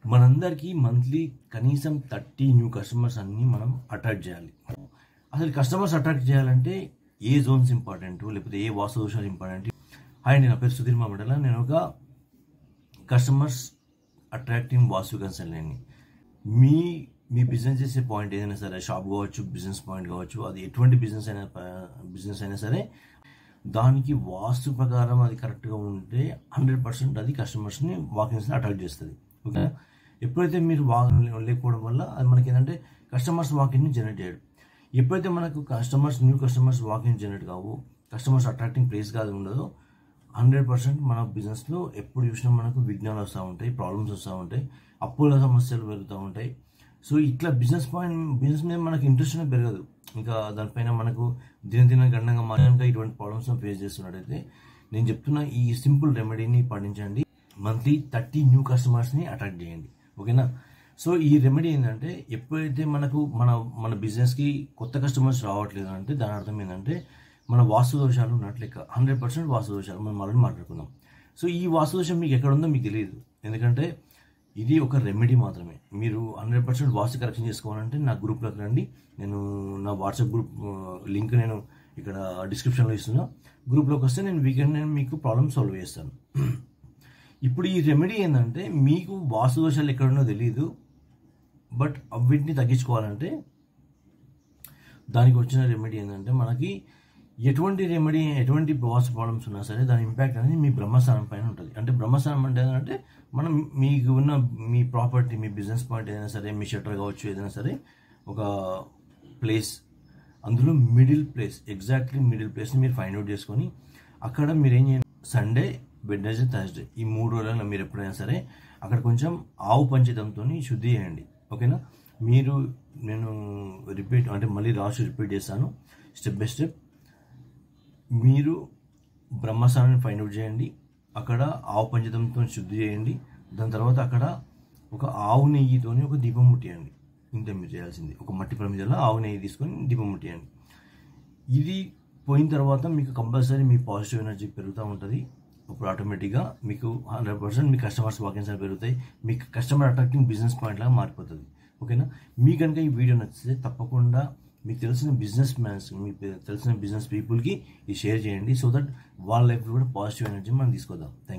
మనందరికీ మంత్లీ కనీసం 30 new customers అన్ని మనం అట్రాక్ట్ చేయాలి. అసలు కస్టమర్స్ అట్రాక్ట్ చేయాలంటే ఏ జోన్స్ ఇంపార్టెంట్, లేకపోతే ఏ వాస్తు దోషాలు ఇంపార్టెంట్? హాయ్ అండి, నా పేరు సుధీర్ మామిడల. నేను ఒక కస్టమర్స్ అట్రాక్టింగ్ వాస్తు కన్సల్టెంట్ని. మీ బిజినెస్ చేసే పాయింట్ ఏదైనా సరే, షాప్ కావచ్చు, బిజినెస్ పాయింట్ కావచ్చు, అది ఎటువంటి బిజినెస్ అయినా సరే, దానికి వాస్తు ప్రకారం అది కరెక్ట్గా ఉంటే 100% అది కస్టమర్స్ని వాకిన్స్ని అట్రాక్ట్ చేస్తుంది. ఓకే, ఎప్పుడైతే మీరు లేకపోవడం వల్ల అది మనకి ఏంటంటే కస్టమర్స్ వాకిన్ని జనరేట్ చేయడం. ఎప్పుడైతే మనకు న్యూ కస్టమర్స్ వాకిన్ జనరేట్ కావు, కస్టమర్స్ అట్రాక్టింగ్ ప్లేస్ కాదు ఉండదో, 100% మన బిజినెస్లో ఎప్పుడు చూసినా మనకు విఘ్నాలు వస్తూ ఉంటాయి, ప్రాబ్లమ్స్ వస్తూ ఉంటాయి, అప్పుల సమస్యలు పెరుగుతూ ఉంటాయి. సో ఇట్లా బిజినెస్ మీద మనకు ఇంట్రెస్ట్ అనేది పెరగదు. ఇంకా దానిపైన మనకు దినదిన గండంగా మారాక ఇటువంటి ప్రాబ్లమ్స్ ఫేస్ చేస్తున్నట్టయితే నేను చెప్తున్న ఈ సింపుల్ రెమెడీని పాటించండి. మంత్లీ 30 న్యూ కస్టమర్స్ని అట్రాక్ట్ చేయండి. ఓకేనా? సో ఈ రెమెడీ ఏంటంటే, ఎప్పుడైతే మనకు మన బిజినెస్కి కొత్త కస్టమర్స్ రావట్లేదు అంటే దాని అర్థం ఏంటంటే మన వాస్తు దోషాలు ఉన్నట్లు లెక్క. 100% వాస్తు దోషాలు మనం ఆల్రెడీ మాట్లాడుకుందాం. సో ఈ వాస్తు దోషం మీకు ఎక్కడ ఉందో మీకు తెలియదు, ఎందుకంటే ఇది ఒక రెమెడీ మాత్రమే. మీరు 100% వాస్తు కరెక్షన్ చేసుకోవాలంటే నా గ్రూప్లోకి రండి. నేను నా వాట్సాప్ గ్రూప్ లింక్ నేను ఇక్కడ డిస్క్రిప్షన్లో ఇస్తున్నా. గ్రూప్లోకి వస్తే నేను వీకెండ్ మీకు ప్రాబ్లమ్ సాల్వ్ చేస్తాను. ఇప్పుడు ఈ రెమెడీ ఏంటంటే, మీకు వాస్తు దోషాలు ఎక్కడున్నో తెలియదు, బట్ వీటిని తగ్గించుకోవాలంటే దానికి వచ్చిన రెమెడీ ఏంటంటే, మనకి ఎటువంటి వాస్తు ప్రాబ్లమ్స్ ఉన్నా సరే దాని ఇంపాక్ట్ అనేది మీ బ్రహ్మస్థానం పైన ఉంటుంది. అంటే బ్రహ్మస్థానం అంటే ఏంటంటే, మనం మీకు ఉన్న మీ ప్రాపర్టీ, మీ బిజినెస్ పాయింట్ ఏదైనా సరే, మీ షట్టర్ కావచ్చు, ఏదైనా సరే ఒక ప్లేస్, అందులో ఎగ్జాక్ట్లీ మిడిల్ ప్లేస్ని మీరు ఫైండ్ అవుట్ చేసుకొని అక్కడ మీరు ఏం చేయండి, సండే, వెడ్నెస్డే, థర్స్డే ఈ 3 రోజులలో మీరు ఎప్పుడైనా సరే అక్కడ కొంచెం ఆవు పంచితంతో శుద్ధి చేయండి. ఓకేనా? నేను మళ్ళీ రిపీట్ చేస్తాను, స్టెప్ బై స్టెప్. మీరు బ్రహ్మస్థానాన్ని ఫైండ్ అవుట్ చేయండి, అక్కడ ఆవు పంచతంతో శుద్ధి చేయండి. దాని తర్వాత అక్కడ ఒక ఆవు నెయ్యితోని ఒక దీపం ముట్టియండి. ఇంతే మీరు చేయాల్సింది. ఒక మట్టి ప్రమిదలో ఆవు నెయ్యి తీసుకొని దీపం ముట్టియండి. ఇది పోయిన తర్వాత మీకు కంపల్సరీ మీ పాజిటివ్ ఎనర్జీ పెరుగుతూ ఉంటుంది. అప్పుడు ఆటోమేటిక్గా మీకు 100% మీ కస్టమర్స్ వాకిన్స్ పెరుగుతాయి, మీకు కస్టమర్ అట్రాక్టింగ్ బిజినెస్ పాయింట్ లాగా మారిపోతుంది. ఓకేనా? మీ కనుక ఈ వీడియో నచ్చితే తప్పకుండా మీకు తెలిసిన బిజినెస్ పీపుల్కి ఇది షేర్ చేయండి, సో దట్ వాళ్ళ లైఫ్లో కూడా పాజిటివ్ ఎనర్జీ మనం తీసుకొద్దాం. Thank you.